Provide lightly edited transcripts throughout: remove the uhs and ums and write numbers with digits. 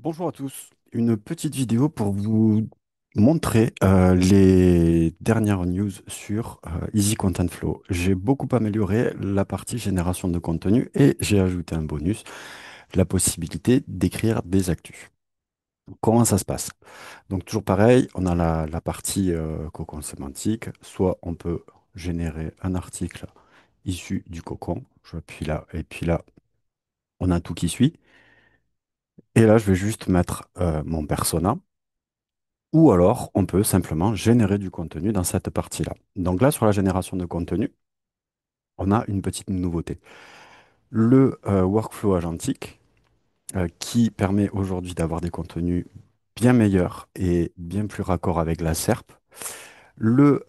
Bonjour à tous. Une petite vidéo pour vous montrer les dernières news sur Easy Content Flow. J'ai beaucoup amélioré la partie génération de contenu et j'ai ajouté un bonus, la possibilité d'écrire des actus. Comment ça se passe? Donc toujours pareil, on a la partie cocon sémantique. Soit on peut générer un article issu du cocon. J'appuie là et puis là, on a tout qui suit. Et là, je vais juste mettre mon persona. Ou alors, on peut simplement générer du contenu dans cette partie-là. Donc là, sur la génération de contenu, on a une petite nouveauté. Le workflow agentique, qui permet aujourd'hui d'avoir des contenus bien meilleurs et bien plus raccords avec la SERP. Le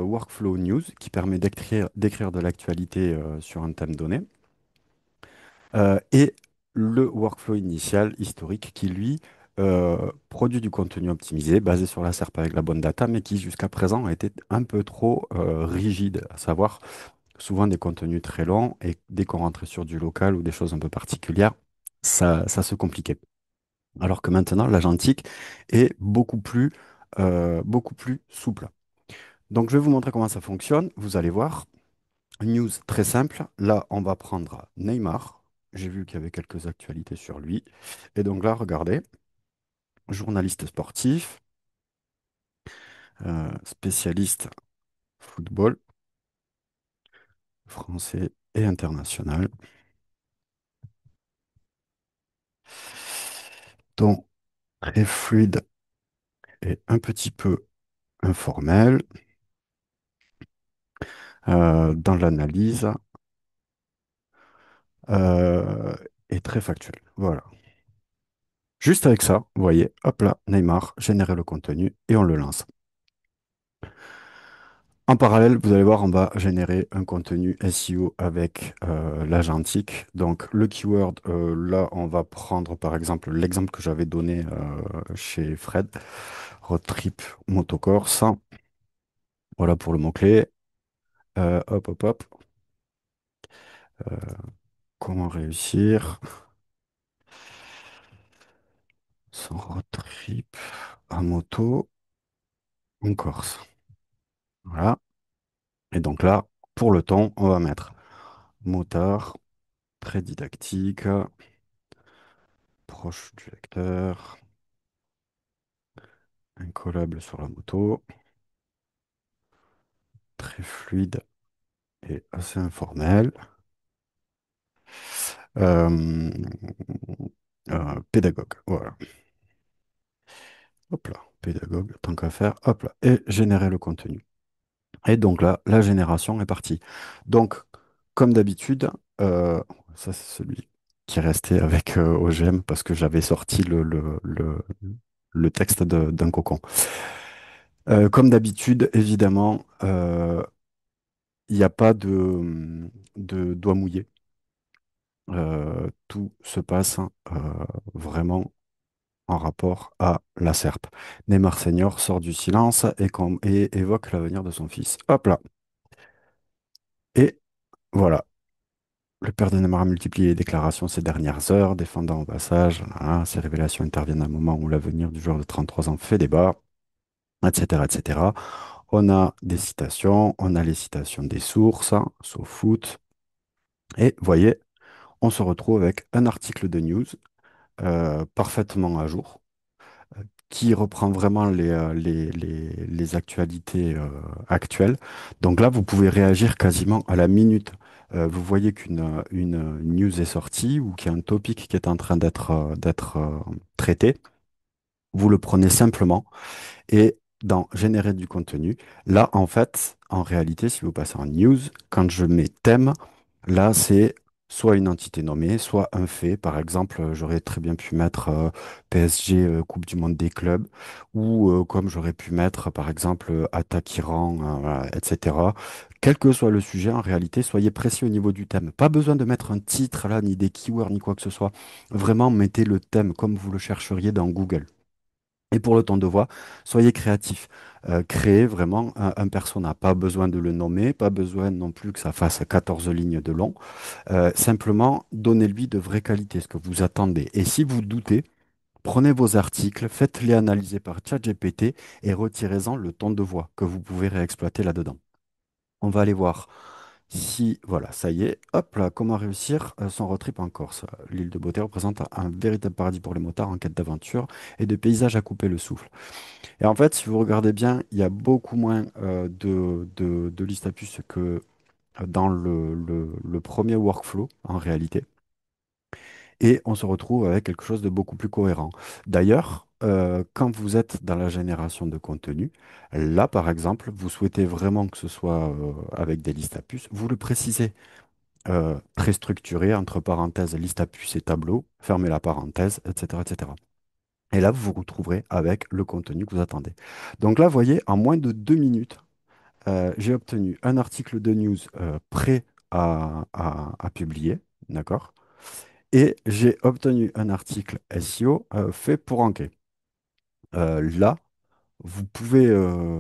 workflow news, qui permet d'écrire de l'actualité sur un thème donné. Et le workflow initial historique qui, lui, produit du contenu optimisé basé sur la SERP avec la bonne data, mais qui jusqu'à présent a été un peu trop rigide, à savoir souvent des contenus très longs et dès qu'on rentrait sur du local ou des choses un peu particulières, ça se compliquait. Alors que maintenant, l'agentique est beaucoup plus souple. Donc, je vais vous montrer comment ça fonctionne. Vous allez voir. News très simple. Là, on va prendre Neymar. J'ai vu qu'il y avait quelques actualités sur lui. Et donc là, regardez, journaliste sportif, spécialiste football français et international. Donc, très fluide et un petit peu informel dans l'analyse euh, et très factuel. Voilà. Juste avec ça, vous voyez, hop là, Neymar, générer le contenu et on le lance. En parallèle, vous allez voir, on va générer un contenu SEO avec l'agentique. Donc, le keyword, là, on va prendre par exemple l'exemple que j'avais donné chez Fred, road trip motocorse. Voilà pour le mot-clé. Hop, hop, hop. Euh, comment réussir son road trip à moto en Corse. Voilà. Et donc là, pour le ton, on va mettre motard, très didactique, proche du lecteur. Incollable sur la moto, très fluide et assez informel. Euh, pédagogue, voilà. Hop là, pédagogue, tant qu'à faire, hop là, et générer le contenu. Et donc là, la génération est partie. Donc, comme d'habitude, euh, ça c'est celui qui est resté avec OGM parce que j'avais sorti le texte d'un cocon. Comme d'habitude, évidemment, il n'y a pas de doigt mouillé. Tout se passe vraiment en rapport à la SERP. Neymar Senior sort du silence et évoque l'avenir de son fils. Hop là. Et voilà. Le père de Neymar a multiplié les déclarations ces dernières heures, défendant au passage. Voilà, ces révélations interviennent à un moment où l'avenir du joueur de 33 ans fait débat, etc., etc. On a des citations, on a les citations des sources, hein, sauf foot. Et voyez, on se retrouve avec un article de news parfaitement à jour, qui reprend vraiment les actualités actuelles. Donc là, vous pouvez réagir quasiment à la minute. Vous voyez qu'une news est sortie ou qu'il y a un topic qui est en train d'être traité. Vous le prenez simplement et dans générer du contenu. Là, en fait, en réalité, si vous passez en news, quand je mets thème, là, c'est soit une entité nommée, soit un fait. Par exemple, j'aurais très bien pu mettre PSG Coupe du Monde des clubs, ou comme j'aurais pu mettre, par exemple, attaque Iran, voilà, etc. Quel que soit le sujet, en réalité, soyez précis au niveau du thème. Pas besoin de mettre un titre là, ni des keywords, ni quoi que ce soit. Vraiment, mettez le thème comme vous le chercheriez dans Google. Et pour le ton de voix, soyez créatif. Créez vraiment un persona. Pas besoin de le nommer, pas besoin non plus que ça fasse 14 lignes de long. Simplement, donnez-lui de vraies qualités, ce que vous attendez. Et si vous doutez, Prenez vos articles, faites-les analyser par ChatGPT et retirez-en le ton de voix que vous pouvez réexploiter là-dedans. On va aller voir si, voilà, ça y est, hop là, comment réussir son road trip en Corse. L'île de Beauté représente un véritable paradis pour les motards en quête d'aventure et de paysages à couper le souffle. Et en fait, si vous regardez bien, il y a beaucoup moins de listes à puces que dans le premier workflow en réalité. Et on se retrouve avec quelque chose de beaucoup plus cohérent. D'ailleurs, quand vous êtes dans la génération de contenu, là, par exemple, vous souhaitez vraiment que ce soit avec des listes à puces, vous le précisez. Très structuré, entre parenthèses, liste à puces et tableau, fermez la parenthèse, etc., etc. Et là, vous vous retrouverez avec le contenu que vous attendez. Donc là, vous voyez, en moins de 2 minutes, j'ai obtenu un article de news prêt à publier, d'accord? Et j'ai obtenu un article SEO fait pour ranker. Là, vous pouvez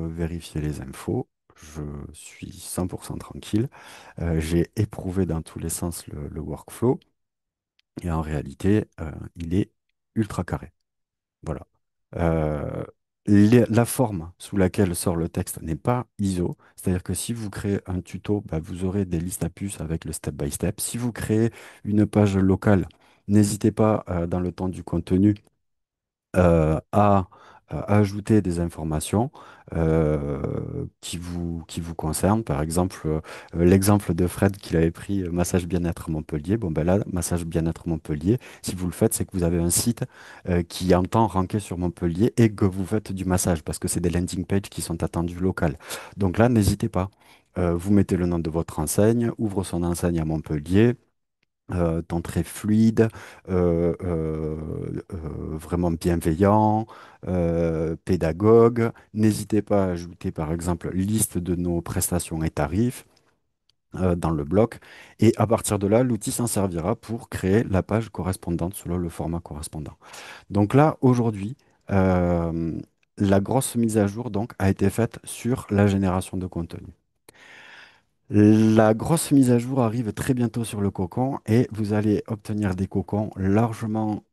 vérifier les infos. Je suis 100% tranquille. J'ai éprouvé dans tous les sens le workflow. Et en réalité, il est ultra carré. Voilà. Euh, la forme sous laquelle sort le texte n'est pas ISO, c'est-à-dire que si vous créez un tuto, bah, vous aurez des listes à puces avec le step by step. Si vous créez une page locale, n'hésitez pas dans le temps du contenu à ajouter des informations qui vous concernent. Par exemple, l'exemple de Fred qu'il avait pris, massage bien-être Montpellier. Bon, ben là, massage bien-être Montpellier, si vous le faites, c'est que vous avez un site qui entend ranker sur Montpellier et que vous faites du massage parce que c'est des landing pages qui sont attendus locales. Donc là, n'hésitez pas. Vous mettez le nom de votre enseigne, ouvre son enseigne à Montpellier, temps très fluide, vraiment bienveillant, pédagogue. N'hésitez pas à ajouter par exemple liste de nos prestations et tarifs dans le bloc. Et à partir de là, l'outil s'en servira pour créer la page correspondante selon le format correspondant. Donc là, aujourd'hui, euh, la grosse mise à jour donc, a été faite sur la génération de contenu. La grosse mise à jour arrive très bientôt sur le cocon et vous allez obtenir des cocons largement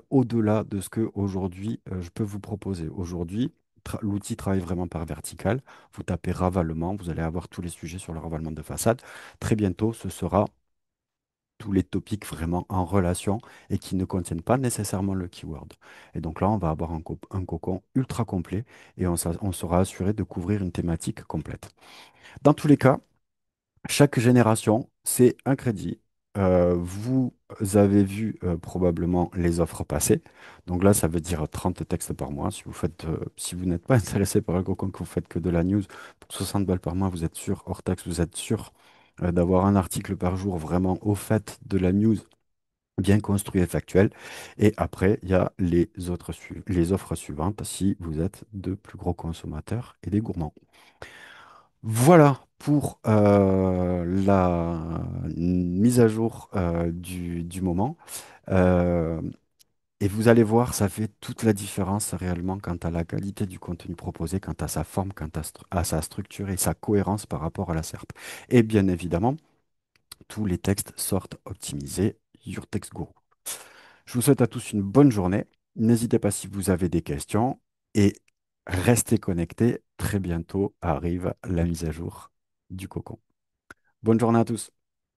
au-delà de ce que aujourd'hui je peux vous proposer. Aujourd'hui, l'outil travaille vraiment par vertical. Vous tapez ravalement, vous allez avoir tous les sujets sur le ravalement de façade. Très bientôt, ce sera tous les topics vraiment en relation et qui ne contiennent pas nécessairement le keyword. Et donc là, on va avoir un cocon ultra complet et on sera assuré de couvrir une thématique complète. Dans tous les cas, chaque génération, c'est un crédit. Vous avez vu probablement les offres passées. Donc là, ça veut dire 30 textes par mois. Si vous n'êtes pas intéressé par un cocon, que vous faites que de la news, pour 60 balles par mois, vous êtes sûr, hors taxe, vous êtes sûr d'avoir un article par jour vraiment au fait de la news, bien construit et factuel. Et après, il y a les offres suivantes si vous êtes de plus gros consommateurs et des gourmands. Voilà pour la mise à jour du moment. Euh, et vous allez voir, ça fait toute la différence réellement quant à la qualité du contenu proposé, quant à sa forme, quant à sa structure et sa cohérence par rapport à la SERP. Et bien évidemment, tous les textes sortent optimisés. Your Text Guru. Je vous souhaite à tous une bonne journée. N'hésitez pas si vous avez des questions et restez connectés. Très bientôt arrive la mise à jour du cocon. Bonne journée à tous.